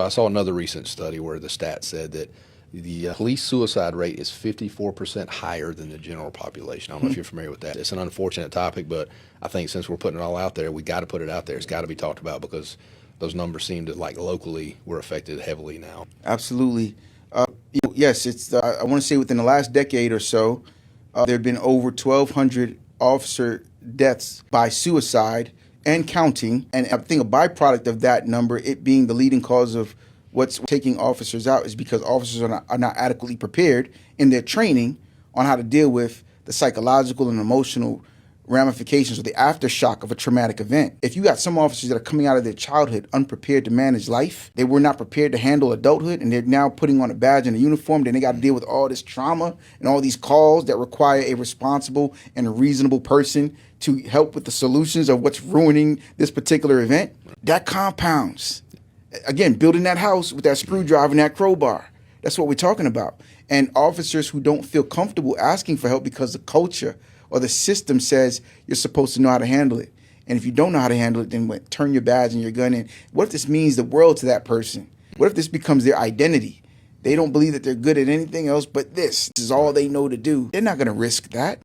I saw another recent study where the stat said that the police suicide rate is 54% higher than the general population. I don't know if you're familiar with that. It's an unfortunate topic, but I think since we're putting it all out there, we got to put it out there. It's got to be talked about because those numbers seem to, like, locally, we're affected heavily now. Absolutely. Yes, I want to say within the last decade or so, there have been over 1,200 officer deaths by suicide and counting. And I think a byproduct of that number, it being the leading cause of what's taking officers out, is because officers are not adequately prepared in their training on how to deal with the psychological and emotional ramifications or the aftershock of a traumatic event. If you got some officers that are coming out of their childhood unprepared to manage life, they were not prepared to handle adulthood, and they're now putting on a badge and a uniform, then they got to deal with all this trauma and all these calls that require a responsible and a reasonable person to help with the solutions of what's ruining this particular event. That compounds. Again, building that house with that screwdriver and that crowbar. That's what we're talking about. And officers who don't feel comfortable asking for help because the culture or the system says you're supposed to know how to handle it. And if you don't know how to handle it, then turn your badge and your gun in. What if this means the world to that person? What if this becomes their identity? They don't believe that they're good at anything else but this. This is all they know to do. They're not going to risk that.